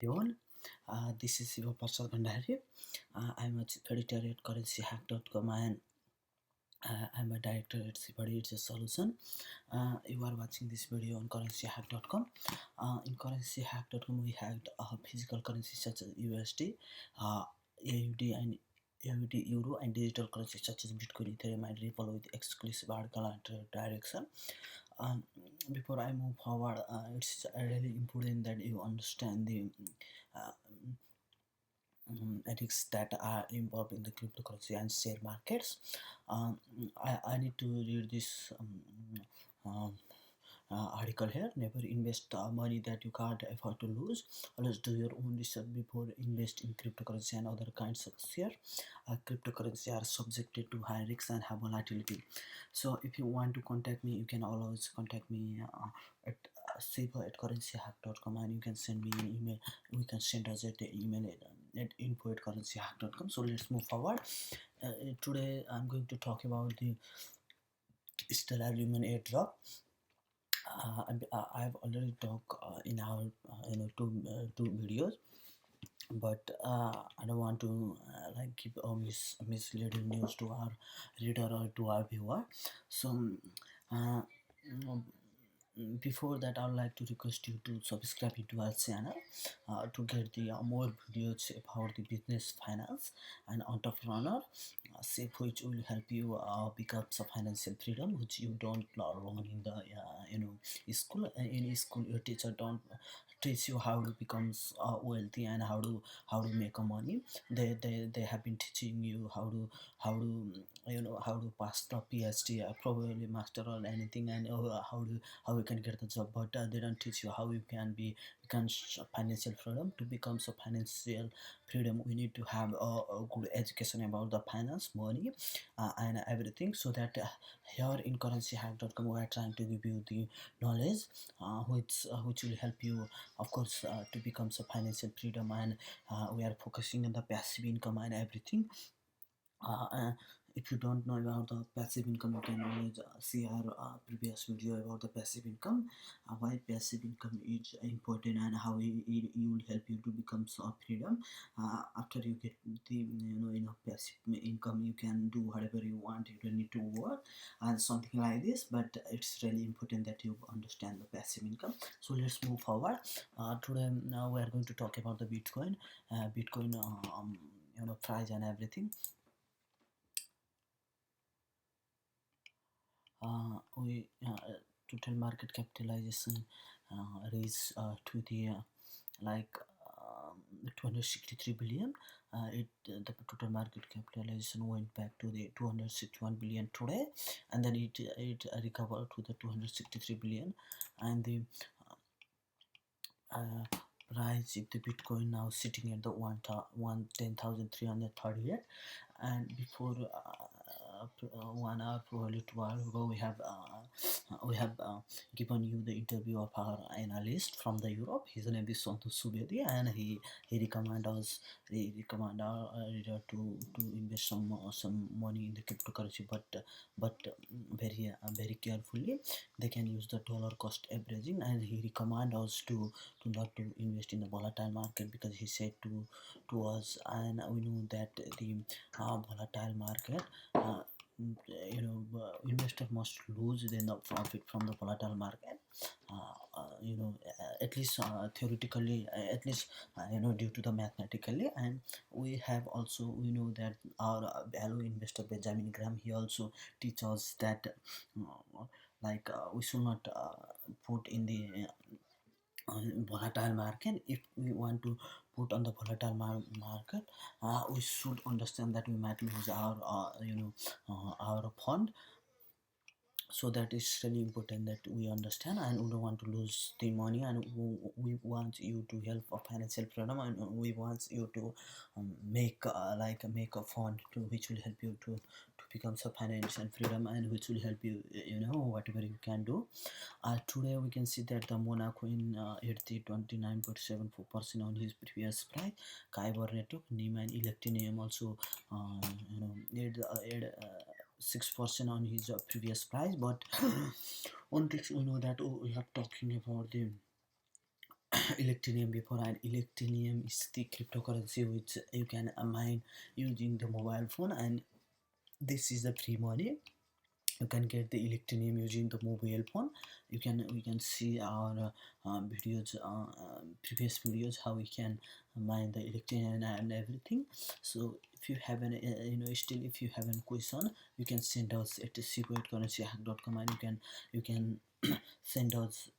Everyone. This is your personal Bhandari. I'm a chief editor at CurrencyHacked.com and I'm a director at Sipadi. It's a solution. You are watching this video on CurrencyHacked.com. In CurrencyHacked.com, we hacked physical currencies such as USD, AUD, and AUD Euro, and digital currencies such as Bitcoin, Ethereum, and Ripple with exclusive article and direction. Um, Before I move forward, it's really important that you understand the uh, ethics that are involved in the cryptocurrency and share markets. Um, I need to read this um, article here. Never invest money that you can't afford to lose. Always do your own research before invest in cryptocurrency and other kinds of share. Cryptocurrency are subjected to high risks and have volatility. So if you want to contact me, you can always contact me at silver@currencyhack.com, and you can send me an email. We can send us at the email at info@currencyhack.com. So let's move forward. Today I'm going to talk about the stellar human airdrop. I've already talked in our two videos, but I don't want to like give misleading news to our reader or to our viewer. So uh, mm, before that, I would like to request you to subscribe to our channel to get the more videos about the business, finance, and entrepreneur, safe, which will help you become some financial freedom, which you don't learn in the school. In school, your teacher don't teach you how to become wealthy and how to make a money. They have been teaching you how to how to pass the PhD, probably master or anything, and how you can get the job, but they don't teach you how you can become financial freedom. To become so financial freedom, we need to have a good education about the finance, money, and everything. So that here in CurrencyHack.com, we are trying to give you the knowledge which will help you, of course, to become so financial freedom. And we are focusing on the passive income and everything. If you don't know about the passive income, you can always see our previous video about the passive income, why passive income is important and how it will help you to become so freedom. After you get the enough passive income, you can do whatever you want. You don't need to work and something like this, but it's really important that you understand the passive income. So let's move forward. Today now we are going to talk about the Bitcoin price and everything. We Total market capitalization reached to the like 263 billion. The total market capitalization went back to the 261 billion today, and then it recovered to the 263 billion. And the uh, price of the Bitcoin now sitting at the 10,338. And before 1 hour, probably 2 hours ago, we have given you the interview of our analyst from the Europe. His name is Santosh Subedi, and he recommend our reader to invest some money in the cryptocurrency, but very carefully. They can use the dollar cost averaging, and he recommend us to not to invest in the volatile market, because he said to us, and we know that the volatile market, investor must lose then the profit from the volatile market. At least theoretically, at least due to the mathematically. And we have also, we know that our value investor Benjamin Graham, he also teach us that we should not put in the volatile market. If we want to put on the volatile market, we should understand that we might lose our fund. So that is really important that we understand, and we don't want to lose the money, and we want you to help a financial freedom, and we want you to make a fund to which will help you to become some financial freedom, and which will help you whatever you can do. Today we can see that the Monaco in at the 29.74% on his previous price. Kyber network, NIM and Electinium also add 6% on his previous price. But on this, we know that we are talking about the Electinium before, and Electinium is the cryptocurrency which you can mine using the mobile phone, and this is the free money. You can get the Electinium using the mobile phone. We can see our videos, previous videos, how we can mine the Electinium and everything. So if you have an still if you have a question, you can send us at secret@currencyhacked.com, and you can send us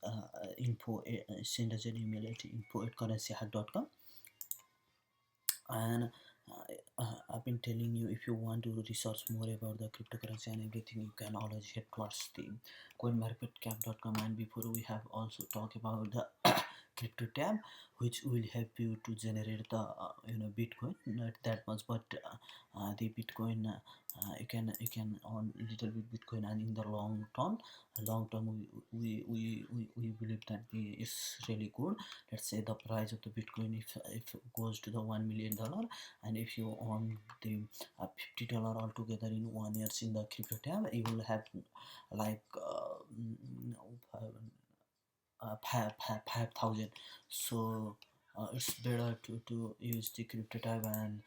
send us an email at info@currencyhack.com. And I've been telling you, if you want to research more about the cryptocurrency and everything, you can always head towards the coinmarketcap.com. And before, we have also talked about the crypto tab, which will help you to generate the Bitcoin, not that much, but the Bitcoin, you can earn a little bit Bitcoin. And in the long term, we believe that is really good. Let's say the price of the Bitcoin, if it goes to the $1 million, and if you earn the $50 altogether in 1 year in the crypto tab, you will have like 5,000. So it's better to use the crypto tab and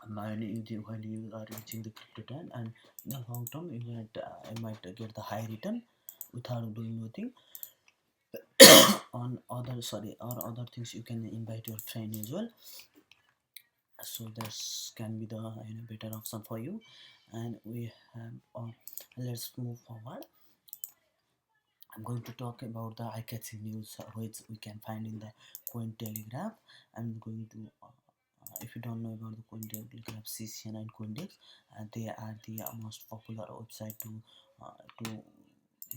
mine while you are using the crypto tab, and in the long term you might get the high return without doing nothing. On other sorry or other things, you can invite your friend as well, so this can be the better option for you. And we have let's move forward. I'm going to talk about the eye-catching news which we can find in the coin telegraph. I'm going to if you don't know about the coin telegraph, CCN and Coindex, they are the most popular website to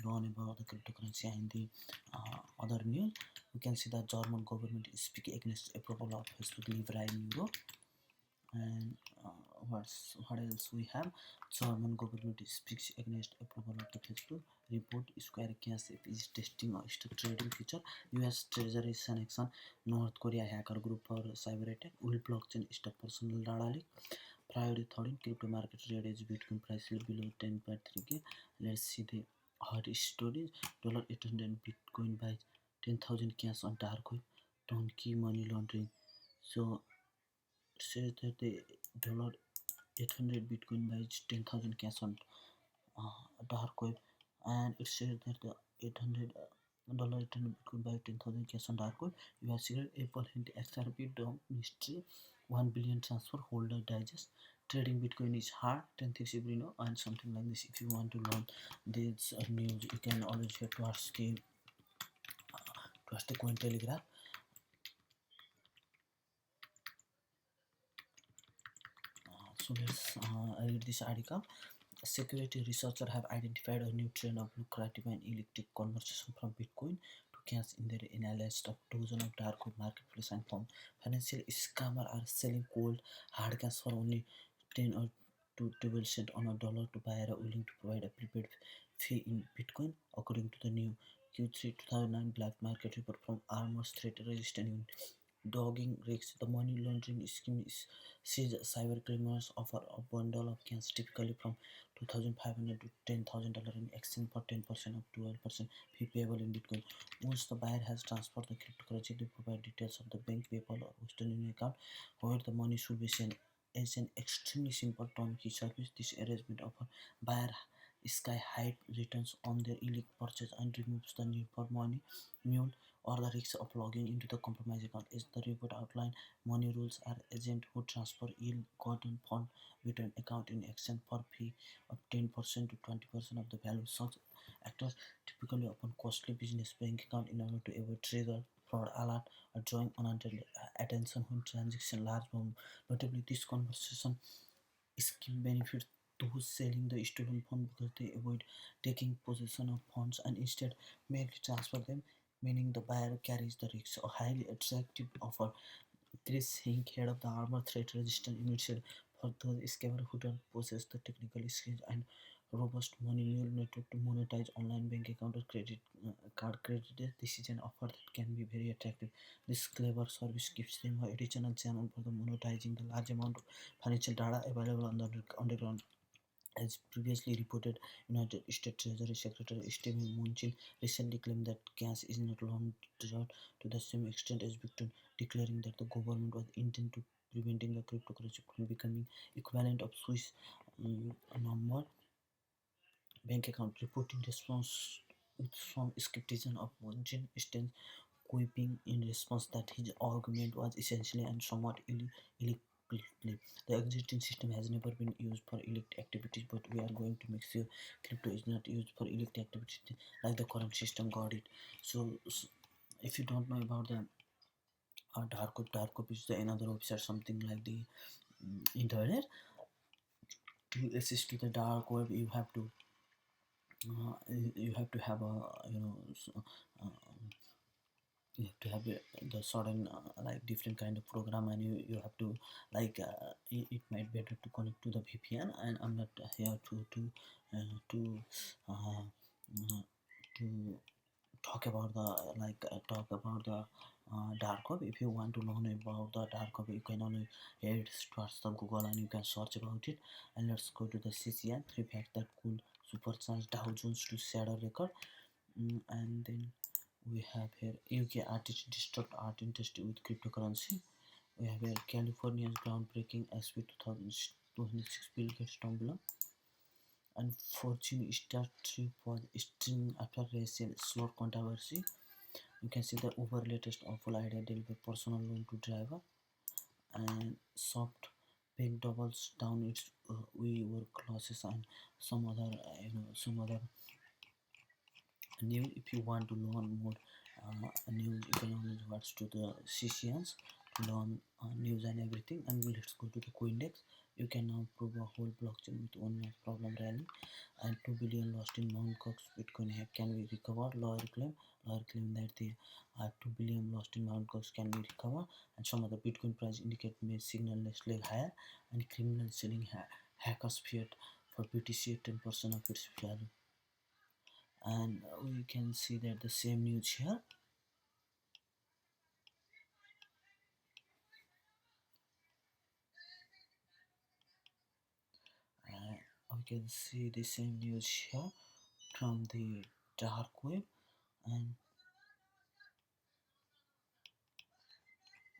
learn about the cryptocurrency and the other news. We can see that German government is speaking against approval of Facebook Libra in Europe. And what else we have? German government speaks against approval of the Facebook report. Square Cash is testing a stock trading feature. US Treasury sanction North Korea hacker group for cyber attack. Will blockchain stop personal data leak? Priority thought in crypto market rate is Bitcoin price below 10.3k. Let's see the hot stories. $800 Bitcoin by 10,000 cash on dark web. Donkey money laundering. So it says that the dollar 800 Bitcoin buys 10,000 cash on dark web, and it says that the 800 $800 Bitcoin buy 10,000 cash on dark web. You have secret Apple hint XRP DOM mystery 1 billion transfer holder digest. Trading Bitcoin is hard, 10 things you know, and something like this. If you want to learn this news, you can always head towards the coin telegraph. So let's read this article. Security researchers have identified a new trend of lucrative and illicit conversion from Bitcoin to cash in their analysis of dozens of dark web marketplaces and firms. Financial scammers are selling cold hard cash for only 10 or 12 cents on a dollar to buyers willing to provide a prepaid fee in Bitcoin, according to the new Q3 2009 black market report from Armor's Threat Resistant Unit. Dogging risks. The money laundering scheme sees cyber criminals offer a bundle of cash, typically from $2,500 to $10,000 in exchange for 10% of 12% fee payable in Bitcoin. Once the buyer has transferred the cryptocurrency, they provide details of the bank, PayPal, or Western Union account where the money should be sent. As an extremely simple turnkey service, this arrangement offers buyer sky-high returns on their illegal purchase and removes the need for money mule or the risk of logging into the compromised account. As the report outlined, money rules are agents who transfer ill-gotten funds between accounts in exchange for fee of 10% to 20% of the value. Such actors typically open costly business bank account in order to avoid trigger fraud alert or drawing unwanted attention when transaction large volume. Notably, this conversation scheme benefits those selling the stolen fund because they avoid taking possession of funds and instead merely transfer them, meaning the buyer carries the risk. A highly attractive offer. Chris Hink, head of the Armor Threat Resistant Unit, said, for those scammers who don't possess the technical skills and robust money mule network to monetize online bank account or credit card credit, this is an offer that can be very attractive. This clever service gives them an additional channel for the monetizing the large amount of financial data available on the underground. As previously reported, United States Treasury Secretary Steven Mnuchin recently claimed that cash is not laundered to the same extent as Bitcoin, declaring that the government was intent to preventing the cryptocurrency from becoming equivalent of Swiss number bank account. Reporting response with some skepticism of Mnuchin stance, quipping in response that his argument was essentially and somewhat illegally. The existing system has never been used for elite activities, but we are going to make sure crypto is not used for elite activities like the current system got it. So if you don't know about the dark web is the another website, something like the internet. To access to the dark web, you have to have a uh, you have to have the certain like different kind of program, and you have to like it might better to connect to the VPN. And I'm not here to uh, uh, to talk about the talk about the dark web. If you want to learn about the dark web, you can only head towards the Google and you can search about it. And let's go to the CCN, three facts that could supercharge Dow Jones to shadow record. And then we have here UK artist destruct art industry with cryptocurrency. We have here California's groundbreaking SP 2006 Bill Gates tumbler. And Fortune Star Trip was string after racial slot controversy. You can see the Uber latest awful idea deliver personal loan to driver. And soft pig doubles down its we work classes and some other some other news. If you want to learn more news, you can always watch to the CCNs to learn news and everything. And let's go to the Coindex. You can now prove a whole blockchain with one mass problem rally. And 2 billion lost in Mt. Gox Bitcoin hack can be recovered. Lawyer claim that the 2 billion lost in Mt. Gox can be recovered. And some other Bitcoin price indicate may signal next leg higher. And criminal selling hackers feared for BTC at 10% of its value. And we can see that the same news here. We can see the same news here from the dark web. And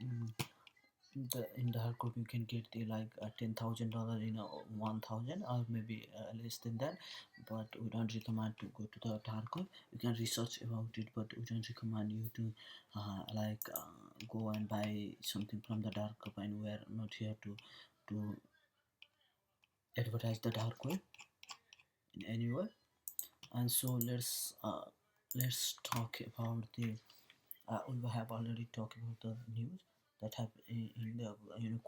mm, in dark web you can get the like $10,000 in 1,000 or maybe less than that, but we don't recommend to go to the dark web. You can research about it, but we don't recommend you to go and buy something from the dark web, and we are not here to advertise the dark web in any way. And so let's talk about the we have already talked about the news that have in the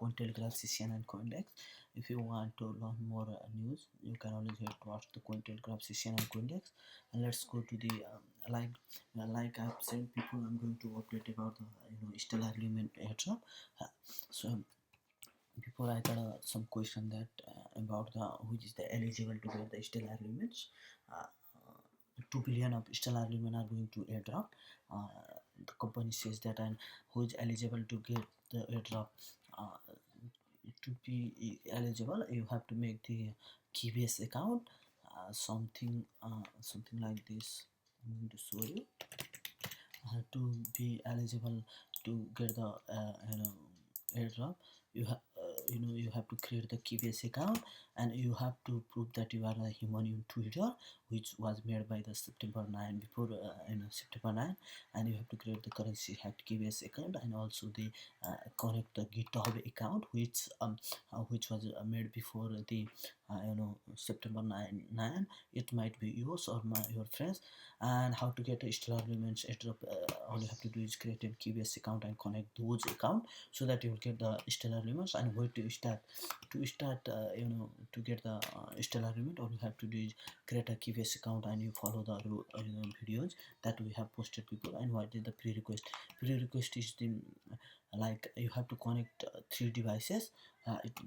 Cointelegraph, CCN and Coindex. If you want to learn more news, you can always head towards the Cointelegraph, CCN and Coindex. And let's go to the like I've said before, I'm going to update about the stellar agreement airdrop. So before I got some question that about the which is the eligible to get the stellar agreements. 2 billion of stellar agreement are going to airdrop. Uh, the company says that, and who is eligible to get the airdrop. Uh, to be eligible, you have to make the KBS account, something like this. I'm going to show you. To be eligible to get the airdrop, you have to create the KBS account, and you have to prove that you are a human in Twitter, which was made by the September 9 before September 9. And you have to create the CurrencyHacked KBS account, and also the connect the GitHub account, which was made before the September 9. It might be yours or your friends. And how to get a stellar agreements airdrop. All you have to do is create a KBS account and connect those account, so that you will get the stellar agreements. And where to start to get the stellar agreement, all you have to do is create a KBS account, and you follow the videos that we have posted before. And what is the pre-request is the like you have to connect three devices.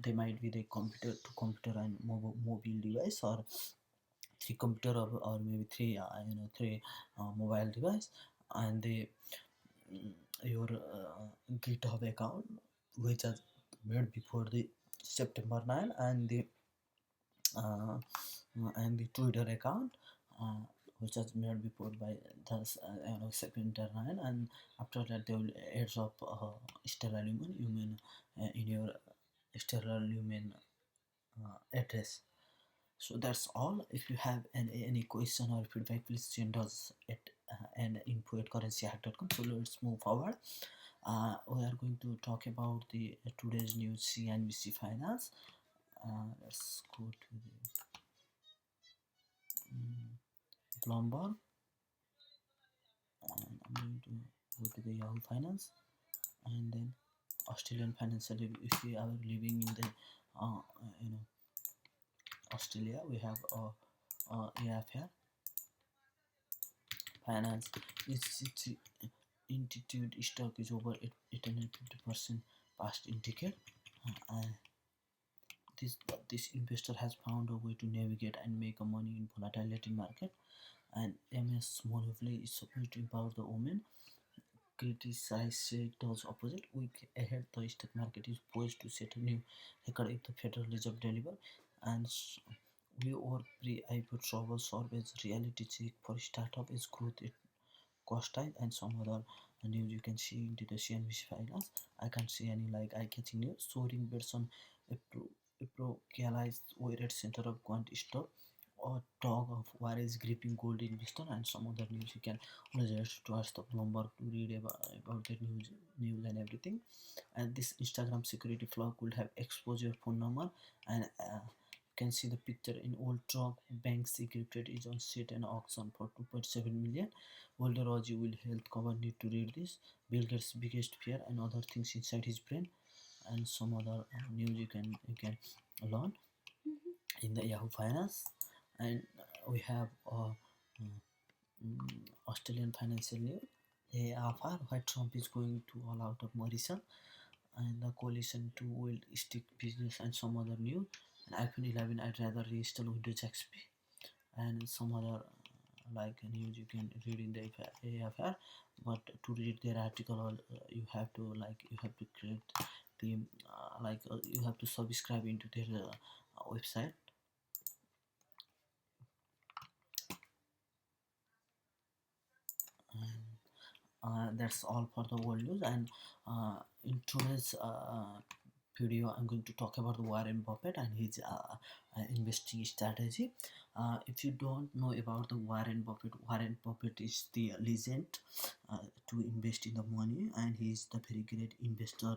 They might be the computer to computer and mobile device, or three computer, or maybe three mobile device. And the your GitHub account, which is made before the September 9. And the uh, and the Twitter account, uh, which was made before by the September 9, and after that they will airdrop stellar lumen, you mean in your stellar lumen address. So that's all. If you have any question or feedback, please send us at and info at currencyhacked.com. So let's move forward. We are going to talk about the today's news, CNBC Finance. Let's go to the Bloomberg, and I'm going to go to the Yahoo Finance, and then Australian Financial. If we are living in the you know Australia, we have AFR Finance. Its Institute stock is over 850% past indicate. Uh, this investor has found a way to navigate and make a money in volatility market, and MS Monopoly is supposed to empower the women. Criticize said does opposite. Week ahead, the stock market is poised to set a new record if the Federal Reserve deliver. And we or pre-IPO travel surveys reality check for startup is growth at cost type and some other news you can see into the CNBC finance. I can't see any like eye-catching news. Soaring bets on Aprocalized weighted center of quant stock or dog of war is gripping gold investor and some other news you can always reach towards the Bloomberg to read about the news and everything. And this Instagram security flaw could have exposed your phone number, and you can see the picture in old truck bank secret is on sale and auction for 2.7 million. Older Roger will health cover need to read this. Bill Gates biggest fear and other things inside his brain, and some other news you can learn in the Yahoo Finance. And we have Australian financial news. AFR, why Trump is going to all out of Morrison, and the coalition to wield stick business and some other news. And iPhone 11, I'd rather reinstall Windows XP and some other like news you can read in the AFR. But to read their article, you have to create the you have to subscribe into their website. And that's all for the world news. And in today's video, I'm going to talk about Warren Buffett and his investing strategy. If you don't know about the Warren Buffett is the legend to invest in the money, and he's the very great investor.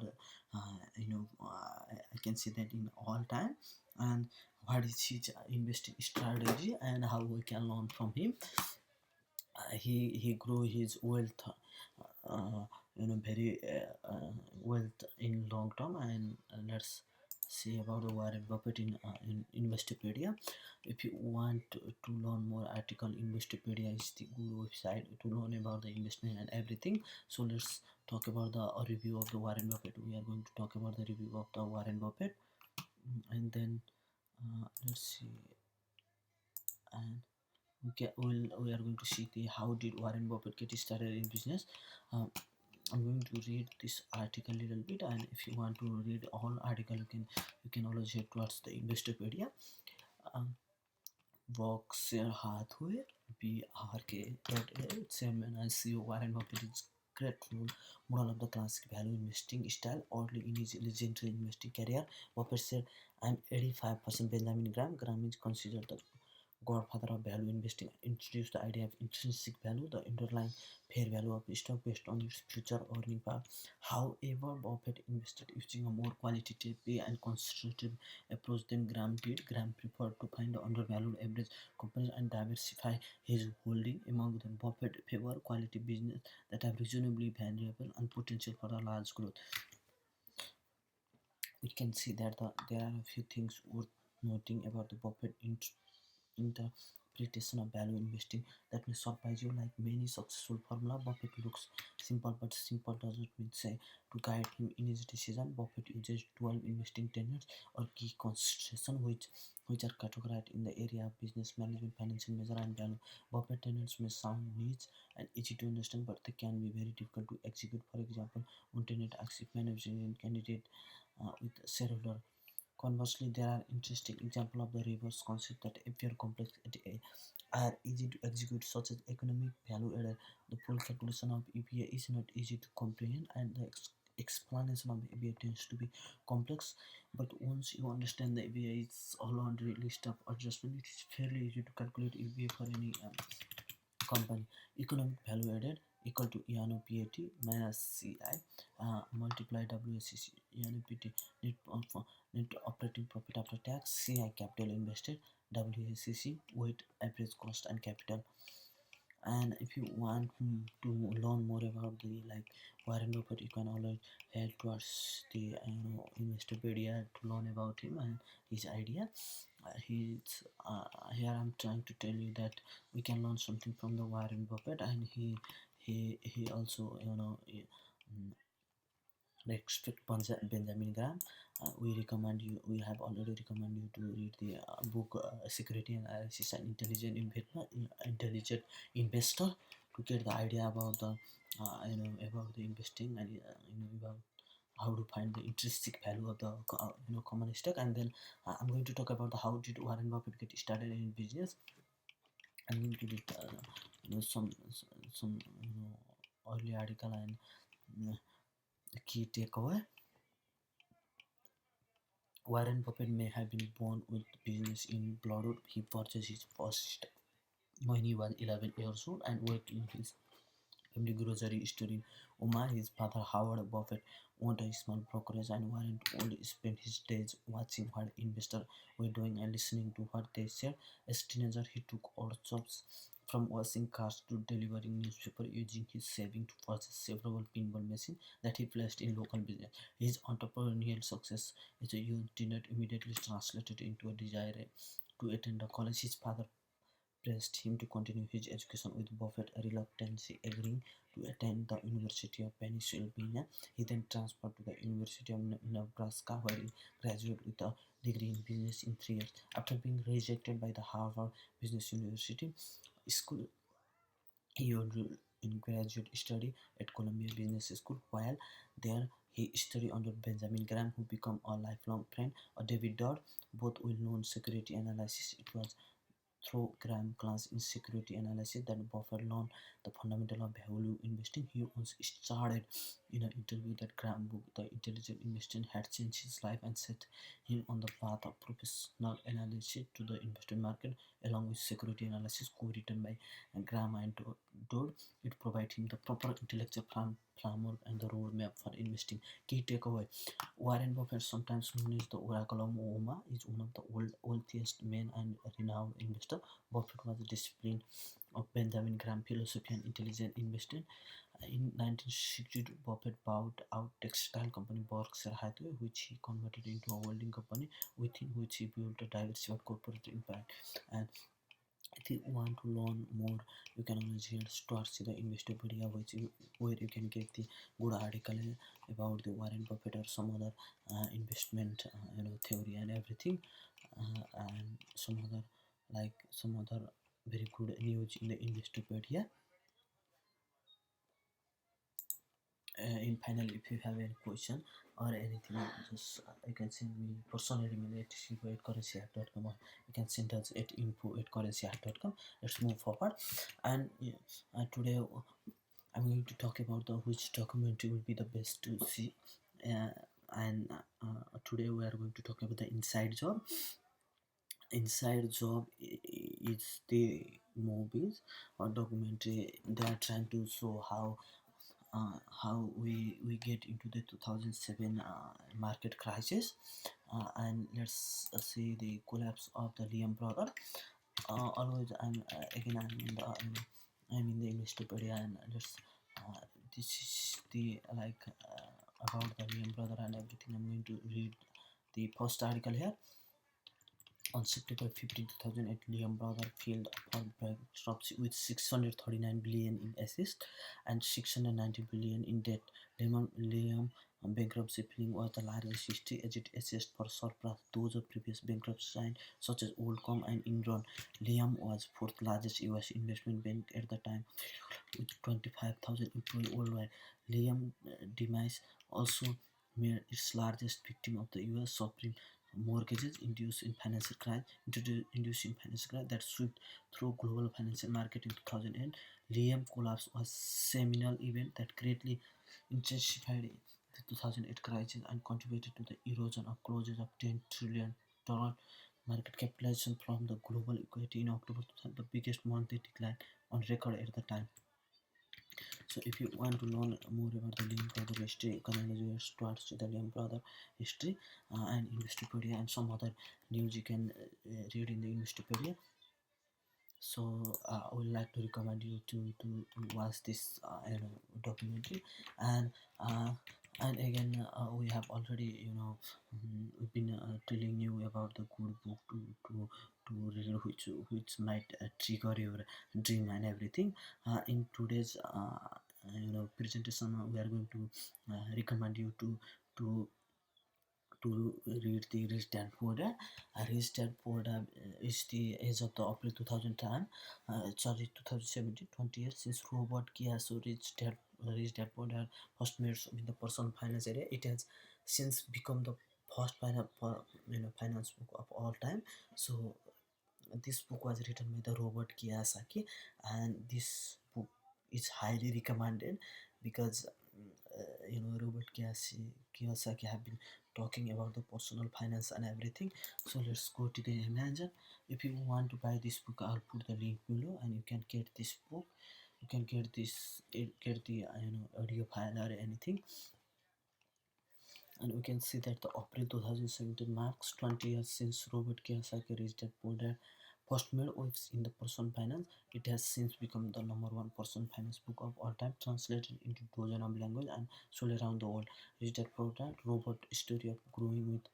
I can say that in all time. And what is his investing strategy and how we can learn from him. He grew his wealth very wealth in long term. And let's see about the Warren Buffett in Investopedia. If you want to learn more article, Investopedia is the good website to learn about the investment and everything. So let's talk about the review of the Warren Buffett. We are going to talk about the review of the Warren Buffett. And then let's see. And we are going to see the how did Warren Buffett get started in business. um, I'm going to read this article a little bit, and if you want to read all article, you can always head towards the Investopedia. um, Berkshire Hathaway BRK chairman and CEO Warren Buffett is great role model of the classic value investing style. Early in his legendary investing career, Buffett said, "I'm 85% Benjamin Graham. Graham is considered the godfather of value investing, introduced the idea of intrinsic value, the underlying fair value of a stock based on its future earning power. However, Buffett invested using a more qualitative and conservative approach than Graham did. Graham preferred to find the undervalued average companies and diversify his holding among them. Buffett favored quality business that have reasonably valuable and potential for a large growth." We can see that there are a few things worth noting about the Buffett interpretation of value investing that may surprise you. Like many successful formula, Buffett looks simple, but simple doesn't mean say to guide him in his decision. Buffett uses 12 investing tenets or key considerations which are categorized in the area of business management, financial measure, and value. Buffett tenets may sound niche and easy to understand, but they can be very difficult to execute. For example, one tenet asks if management candidate with shareholder Conversely, there are interesting examples of the reverse concept that appear complex are easy to execute, such as economic value added. The full calculation of EPA is not easy to comprehend, and the explanation of EPA tends to be complex. But once you understand the EPA's a laundry list of adjustment, it is fairly easy to calculate EPA for any company. Economic value added equal to ENOPAT minus CI multiply WACC. ENOPAT net, net operating profit after tax, CI capital invested, WACC weight average cost and capital. And if you want to learn more about the like Warren Buffett, you can always head towards the Investopedia to learn about him and his idea. He's here. I'm trying to tell you that we can learn something from the Warren Buffett, and he also respect Benjamin Graham. We recommend you. We have already recommended you to read the book Security Analysis and Intelligent Investor to get the idea about the about the investing and about how to find the intrinsic value of the common stock. And then I'm going to talk about the how did Warren Buffett get started in business. I'm going to read some early article and key takeaway. Warren Buffett may have been born with business in blood. He purchased his first when he was 11 years old and worked in his family grocery store in Omaha. His father, Howard Buffett, owned a small brokerage, and Warren would spend his days watching what investors were doing and listening to what they said. As a teenager, he took odd jobs from washing cars to delivering newspaper, using his savings to purchase several pinball machines that he placed in local business. His entrepreneurial success as a young teenager immediately translated into a desire to attend a college. His father pressed him to continue his education, with Buffett reluctantly agreeing to attend the University of Pennsylvania. He then transferred to the University of Nebraska, where he graduated with a degree in business in 3 years. After being rejected by the Harvard Business University School, he enrolled in graduate study at Columbia Business School. While there, he studied under Benjamin Graham, who became a lifelong friend, or David Dodd, both well-known security analysts. It was through Graham class in security analysis that Buffett learned the fundamental of value investing. He once started in an interview that Graham book, The Intelligent Investing, had changed his life and set him on the path of professional analysis to the investment market, along with security analysis, co-written by Graham and Dodd. It provides him the proper intellectual framework and the roadmap for investing. Key takeaway: Warren Buffett, sometimes known as the Oracle of Omaha, is one of the wealthiest men and renowned investor. Buffett was a discipline of Benjamin Graham philosophy and intelligent investing. In 1962, Buffett bought out textile company Berkshire Hathaway, which he converted into a holding company within which he built a diversified corporate impact. And if you want to learn more, you can always head towards the Investopedia, where you can get the good article about the Warren Buffett or some other investment theory and everything, and some other very good news in the Investopedia. In final, if you have any question or anything, just you can send me personal email at info@currencyhacked.com, or you can send us at info@currencyhacked.com. Let's move forward. And yeah, today I'm going to talk about the which documentary will be the best to see. uh, and today we are going to talk about the Inside Job. Inside Job is the movies or documentary. They are trying to show how we get into the 2007 market crisis, and let's see the collapse of the Liam brother. Always I'm in the Investopedia, and let's this is the about the Liam brother and everything. I'm going to read the first article here. On September 15, 2008, Liam Brother filed for bankruptcy with 639 billion in assets and 690 billion in debt. Liam bankruptcy filing was the largest history, as it assessed for surplus those of previous bankruptcies such as WorldCom and Enron. Liam was fourth largest U.S. investment bank at the time, with 25,000 employees worldwide. Liam demise also made its largest victim of the U.S. Supreme mortgages induced in financial crisis, induced in financial crisis that swept through global financial market in 2008. Lehman collapse was seminal event that greatly intensified the 2008 crisis and contributed to the erosion of closures of $10 trillion market capitalization from the global equity in October 2000, the biggest monthly decline on record at the time. So if you want to learn more about the Lehman Brothers history, you can always towards the Lehman Brothers history and Investopedia and some other news you can read in the Investopedia. So I would like to recommend you to watch this documentary. and uh, and again we have already we've been telling you about the good book to read which might trigger your dream and everything. In today's presentation we are going to recommend you to read the Rich Dad Poor Dad. Rich Dad Poor Dad is the age of the April 2010, sorry 2017, 20 years since Robert Kiyosaki Rich Dad Poor Dad first made in the personal finance area. It has since become the first finance book of all time. So this book was written by the Robert Kiyosaki, and this book is highly recommended because Robert Kiyosaki have been talking about the personal finance and everything. So let's go to the Amazon. If you want to buy this book, I'll put the link below, and you can get this book. You can get get the audio file or anything. And we can see that the April 2017 marks 20 years since Robert Kiyosaki reached that point that first made waves in the personal finance. It has since become the #1 personal finance book of all time, translated into dozens of languages and sold around the world. Reached that product, Robert story of growing with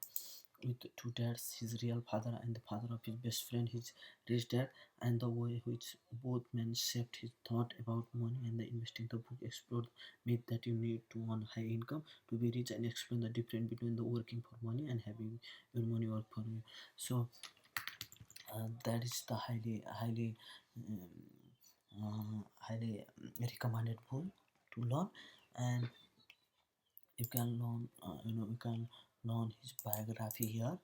two dads, his real father and the father of his best friend, his rich dad, and the way which both men shaped his thought about money and the investing. The book explored myth that you need to earn high income to be rich and explain the difference between the working for money and having your money work for you. So that is the highly recommended book to learn. And you can learn you can learn his biography here,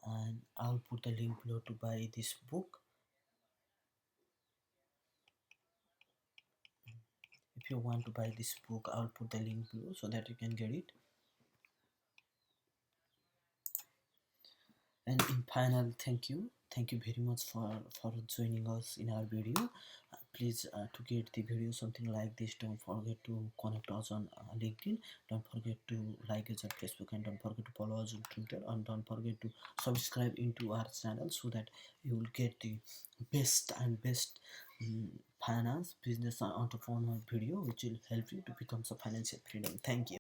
and I'll put the link below to buy this book. If you want to buy this book, I'll put the link below so that you can get it. And in final, thank you very much for joining us in our video. Please to get the video something like this, don't forget to connect us on LinkedIn, don't forget to like us on Facebook, and don't forget to follow us on Twitter, and don't forget to subscribe into our channel so that you will get the best finance business and entrepreneur video which will help you to become some financial freedom. Thank you.